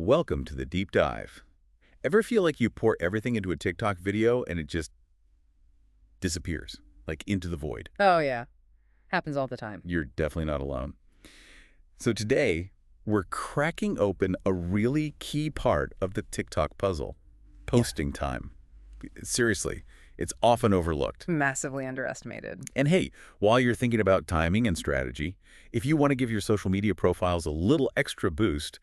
Welcome to the deep dive. Ever feel like you pour everything into a TikTok video and it just disappears, like into the void? Oh, yeah. Happens all the time. You're definitely not alone. So today, we're cracking open a really key part of the TikTok puzzle, posting time. Seriously, it's often overlooked. Massively underestimated. And hey, while you're thinking about timing and strategy, if you want to give your social media profiles a little extra boost,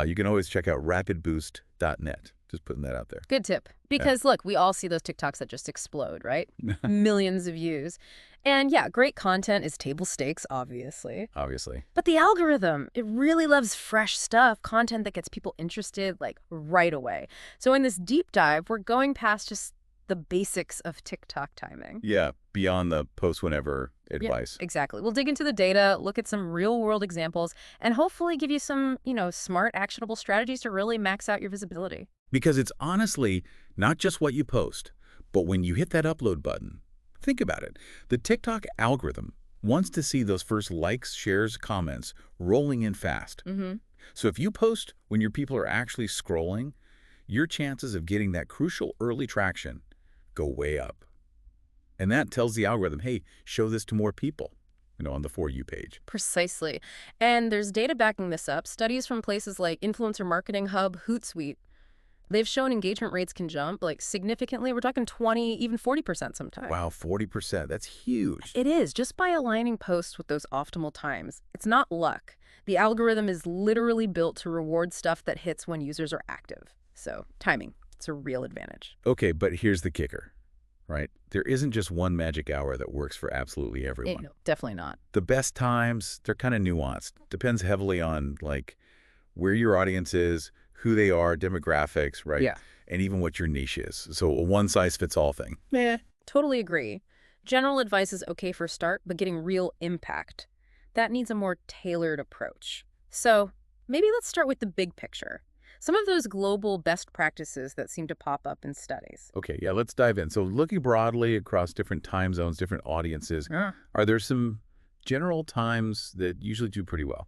you can always check out rapidboost.net. Just putting that out there. Good tip. Because, look, we all see those TikToks that just explode, right? Millions of views. And, yeah, great content is table stakes, obviously. Obviously. But the algorithm, it really loves fresh stuff, content that gets people interested, like, right away. So in this deep dive, we're going past just the basics of TikTok timing. Yeah, beyond the post whenever advice. Yeah, exactly. We'll dig into the data, look at some real-world examples, and hopefully give you some, smart, actionable strategies to really max out your visibility. Because it's honestly not just what you post, but when you hit that upload button. Think about it. The TikTok algorithm wants to see those first likes, shares, comments rolling in fast. So if you post when your people are actually scrolling, your chances of getting that crucial early traction go way up. And that tells the algorithm, hey, show this to more people, on the For You page. Precisely. And there's data backing this up. Studies from places like Influencer Marketing Hub, Hootsuite, they've shown engagement rates can jump, significantly. We're talking 20, even 40% sometimes. Wow, 40%. That's huge. It is, just by aligning posts with those optimal times. It's not luck. The algorithm is literally built to reward stuff that hits when users are active. So, timing, it's a real advantage. Okay, but here's the kicker, right? There isn't just one magic hour that works for absolutely everyone. No, definitely not. The best times, they're kind of nuanced. Depends heavily on, where your audience is, who they are, demographics, right? Yeah. And even what your niche is. So a one-size-fits-all thing. Meh. Totally agree. General advice is okay for a start, but getting real impact, that needs a more tailored approach. So maybe let's start with the big picture. Some of those global best practices that seem to pop up in studies. Okay, yeah, let's dive in. So looking broadly across different time zones, different audiences, are there some general times that usually do pretty well?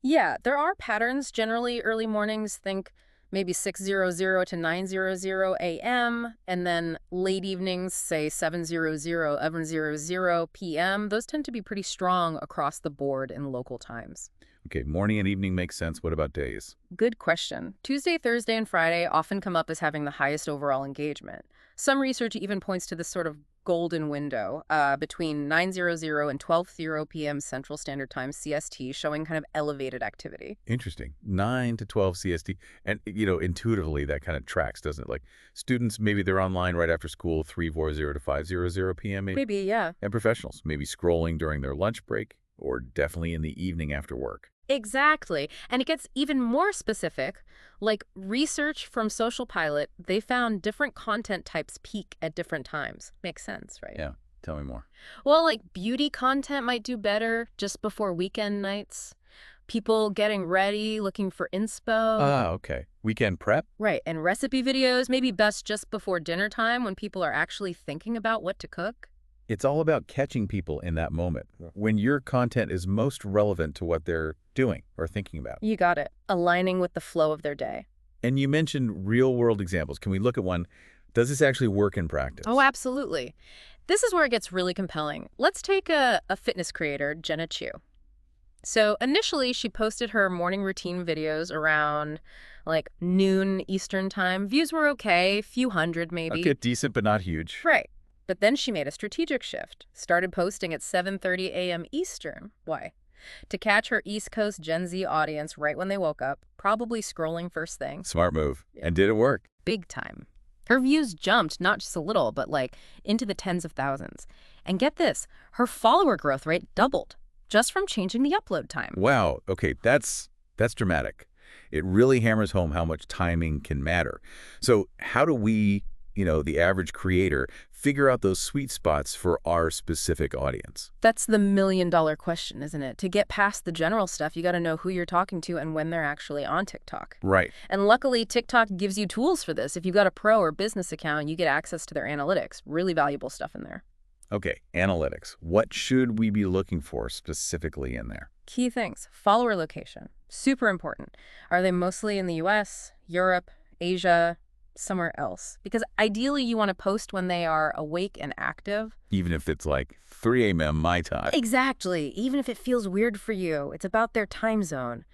Yeah, there are patterns. Generally, early mornings, think maybe 6:00 to 9:00 a.m., and then late evenings, say 7:00, 11:00 p.m. Those tend to be pretty strong across the board in local times. Okay, morning and evening makes sense. What about days? Good question. Tuesday, Thursday, and Friday often come up as having the highest overall engagement. Some research even points to this sort of golden window between 9:00 and 12:00 p.m. Central Standard Time, CST, showing kind of elevated activity. Interesting. 9 to 12 CST. And, intuitively, that kind of tracks, doesn't it? Like, students, maybe they're online right after school, 3:40 to 5:00 p.m. Maybe, yeah. And professionals, maybe scrolling during their lunch break or definitely in the evening after work. Exactly. And it gets even more specific. Like research from Social Pilot, they found different content types peak at different times. Makes sense, right? Yeah. Tell me more. Well, beauty content might do better just before weekend nights. People getting ready, looking for inspo. Ah, okay. Weekend prep? Right. And recipe videos, maybe best just before dinner time when people are actually thinking about what to cook. It's all about catching people in that moment when your content is most relevant to what they're doing or thinking about. You got it. Aligning with the flow of their day. And you mentioned real-world examples. Can we look at one? Does this actually work in practice? Oh, absolutely. This is where it gets really compelling. Let's take a fitness creator, Jenna Chu. So initially, she posted her morning routine videos around noon Eastern time. Views were okay, few hundred maybe. Okay, decent but not huge. Right. But then she made a strategic shift, started posting at 7:30 a.m. Eastern. Why? To catch her East Coast Gen Z audience right when they woke up, probably scrolling first thing. Smart move. And did it work? Big time. Her views jumped, not just a little, but into the tens of thousands. And get this, her follower growth rate doubled just from changing the upload time. Wow. Okay, that's dramatic. It really hammers home how much timing can matter. So how do we, the average creator, figure out those sweet spots for our specific audience? That's the million-dollar question, isn't it? To get past the general stuff, you got to know who you're talking to and when they're actually on TikTok. Right. And luckily, TikTok gives you tools for this. If you've got a pro or business account, you get access to their analytics. Really valuable stuff in there. Okay, analytics. What should we be looking for specifically in there? Key things. Follower location. Super important. Are they mostly in the US, Europe, Asia, somewhere else? Because ideally you want to post when they are awake and active. Even if it's like 3 a.m. my time. Exactly. Even if it feels weird for you, it's about their time zone.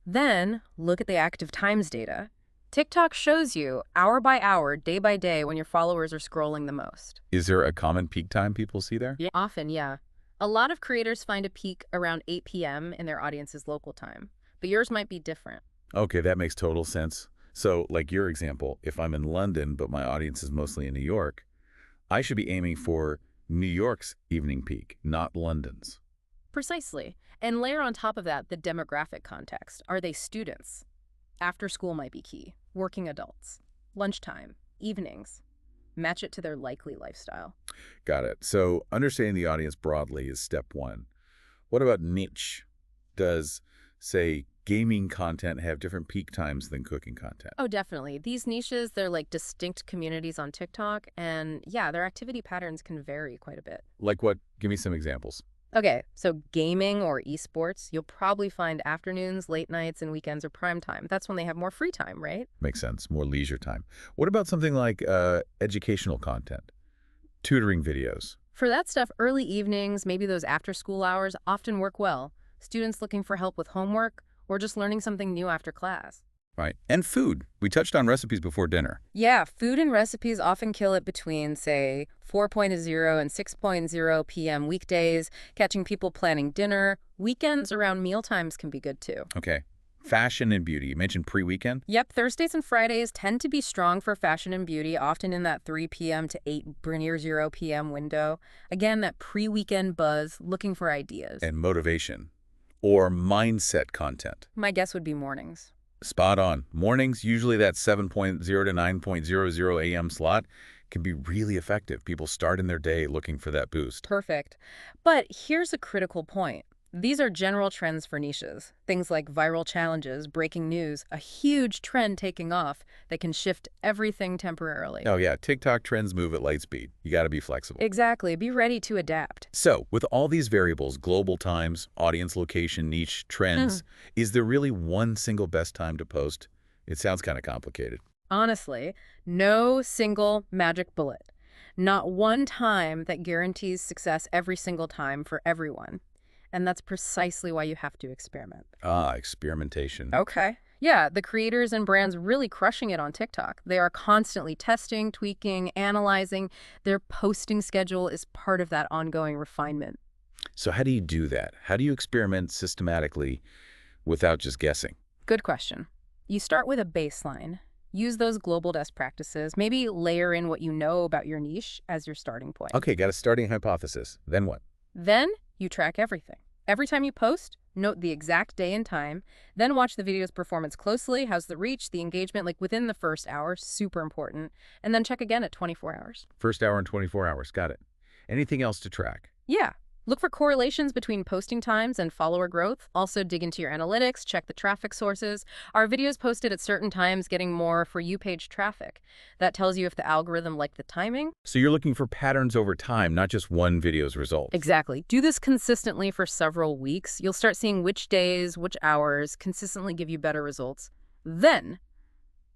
Then look at the active times data. TikTok shows you hour by hour, day by day when your followers are scrolling the most. Is there a common peak time people see there? Yeah. Often, yeah. A lot of creators find a peak around 8 p.m. in their audience's local time, but yours might be different. Okay, that makes total sense. So, like your example, if I'm in London but my audience is mostly in New York, I should be aiming for New York's evening peak, not London's. Precisely. And layer on top of that the demographic context. Are they students? After school might be key. Working adults. Lunchtime. Evenings. Match it to their likely lifestyle. Got it. So understanding the audience broadly is step one. What about niche? Does, say, gaming content have different peak times than cooking content? Oh, definitely. These niches, they're like distinct communities on TikTok, and yeah, their activity patterns can vary quite a bit. Like what? Give me some examples. Okay, so gaming or esports, you'll probably find afternoons, late nights, and weekends are prime time. That's when they have more free time, right? Makes sense. More leisure time. What about something like educational content? Tutoring videos. For that stuff, early evenings, maybe those after-school hours, often work well. Students looking for help with homework or just learning something new after class. Right. And food. We touched on recipes before dinner. Yeah, food and recipes often kill it between, say, 4.0 and 6.0 p.m. weekdays, catching people planning dinner. Weekends around mealtimes can be good too. Okay. Fashion and beauty. You mentioned pre-weekend? Yep, Thursdays and Fridays tend to be strong for fashion and beauty, often in that 3 p.m. to 8 near 0 p.m. window. Again, that pre-weekend buzz, looking for ideas. And motivation. Or mindset content. My guess would be mornings. Spot on. Mornings, usually that 7.0 to 9.00 a.m. slot, can be really effective. People start in their day looking for that boost. Perfect. But here's a critical point. These are general trends for niches. Things like viral challenges, breaking news, a huge trend taking off that can shift everything temporarily. Oh yeah, TikTok trends move at light speed. You got to be flexible. Exactly. Be ready to adapt. So, with all these variables, global times, audience location, niche, trends, is there really one single best time to post? It sounds kind of complicated. Honestly, no single magic bullet. Not one time that guarantees success every single time for everyone. And that's precisely why you have to experiment. Ah, experimentation. Okay. Yeah, the creators and brands really crushing it on TikTok. They are constantly testing, tweaking, analyzing. Their posting schedule is part of that ongoing refinement. So how do you do that? How do you experiment systematically without just guessing? Good question. You start with a baseline. Use those global best practices. Maybe layer in what you know about your niche as your starting point. Okay, got a starting hypothesis. Then what? Then you track everything. Every time you post, note the exact day and time, then watch the video's performance closely. How's the reach, the engagement, like within the first hour, super important. And then check again at 24 hours. First hour and 24 hours, got it. Anything else to track? Yeah. Look for correlations between posting times and follower growth. Also dig into your analytics, check the traffic sources. Are videos posted at certain times getting more For You page traffic? That tells you if the algorithm liked the timing. So you're looking for patterns over time, not just one video's results. Exactly. Do this consistently for several weeks. You'll start seeing which days, which hours consistently give you better results. Then,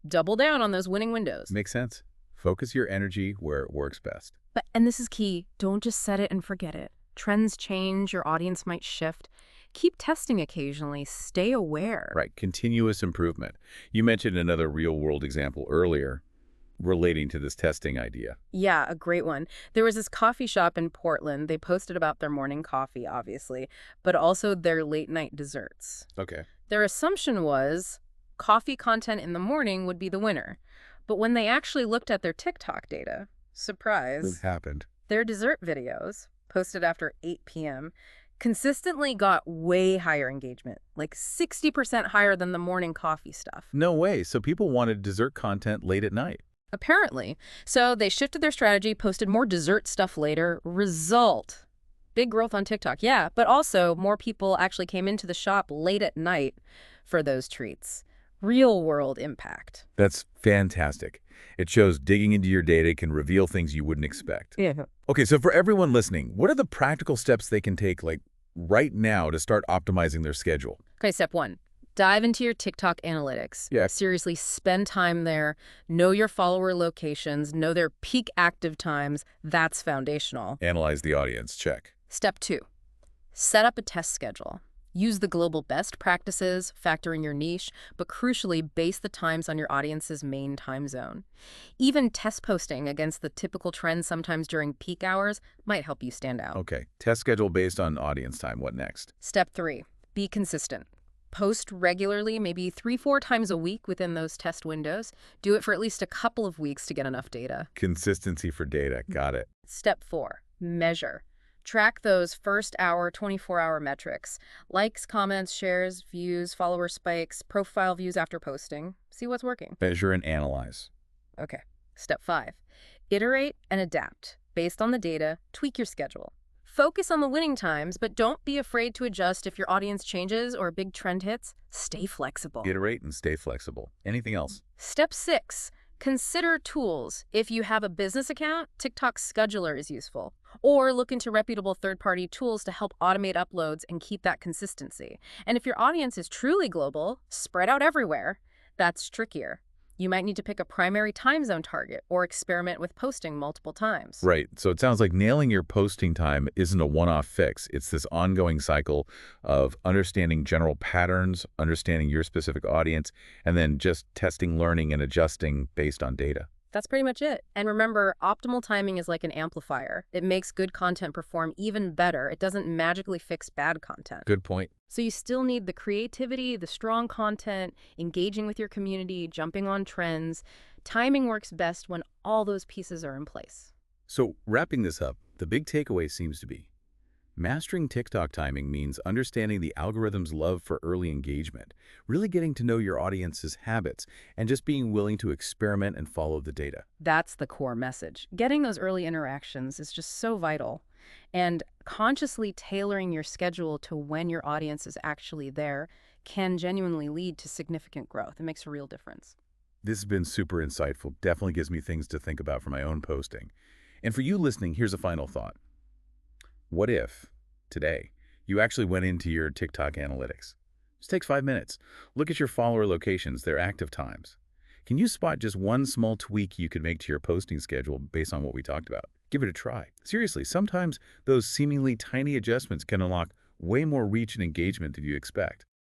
double down on those winning windows. Makes sense. Focus your energy where it works best. And this is key, don't just set it and forget it. Trends change, your audience might shift. Keep testing occasionally, stay aware. Right, continuous improvement. You mentioned another real-world example earlier relating to this testing idea. Yeah, a great one. There was this coffee shop in Portland. They posted about their morning coffee, obviously, but also their late-night desserts. Okay. Their assumption was coffee content in the morning would be the winner. But when they actually looked at their TikTok data, surprise, What happened? their dessert videos, posted after 8 p.m., consistently got way higher engagement, like 60% higher than the morning coffee stuff. No way. So people wanted dessert content late at night. Apparently. So they shifted their strategy, posted more dessert stuff later. Result: big growth on TikTok, yeah, but also more people actually came into the shop late at night for those treats. Real world impact. That's fantastic. It shows digging into your data can reveal things you wouldn't expect. Yeah. Okay, so for everyone listening, what are the practical steps they can take, like, right now to start optimizing their schedule? Okay, step 1. Dive into your TikTok analytics. Yeah. Seriously, spend time there. Know your follower locations. Know their peak active times. That's foundational. Analyze the audience. Check. Step 2. Set up a test schedule. Use the global best practices, factor in your niche, but crucially, base the times on your audience's main time zone. Even test posting against the typical trends sometimes during peak hours might help you stand out. Okay. Test schedule based on audience time. What next? Step 3. Be consistent. Post regularly, maybe 3-4 times a week within those test windows. Do it for at least a couple of weeks to get enough data. Consistency for data. Got it. Step 4. Measure. Track those first hour, 24-hour metrics. Likes, comments, shares, views, follower spikes, profile views after posting. See what's working. Measure and analyze. Okay. Step 5. Iterate and adapt. Based on the data, tweak your schedule. Focus on the winning times, but don't be afraid to adjust if your audience changes or a big trend hits. Stay flexible. Iterate and stay flexible. Anything else? Step 6. Consider tools. If you have a business account, TikTok Scheduler is useful. Or look into reputable third-party tools to help automate uploads and keep that consistency. And if your audience is truly global, spread out everywhere, that's trickier. You might need to pick a primary time zone target or experiment with posting multiple times. Right. So it sounds like nailing your posting time isn't a one-off fix. It's this ongoing cycle of understanding general patterns, understanding your specific audience, and then just testing, learning, and adjusting based on data. That's pretty much it. And remember, optimal timing is like an amplifier. It makes good content perform even better. It doesn't magically fix bad content. Good point. So you still need the creativity, the strong content, engaging with your community, jumping on trends. Timing works best when all those pieces are in place. So wrapping this up, the big takeaway seems to be mastering TikTok timing means understanding the algorithm's love for early engagement, really getting to know your audience's habits, and just being willing to experiment and follow the data. That's the core message. Getting those early interactions is just so vital. And consciously tailoring your schedule to when your audience is actually there can genuinely lead to significant growth. It makes a real difference. This has been super insightful. Definitely gives me things to think about for my own posting. And for you listening, here's a final thought. What if, today, you actually went into your TikTok analytics? Just takes 5 minutes. Look at your follower locations, their active times. Can you spot just one small tweak you could make to your posting schedule based on what we talked about? Give it a try. Seriously, sometimes those seemingly tiny adjustments can unlock way more reach and engagement than you expect.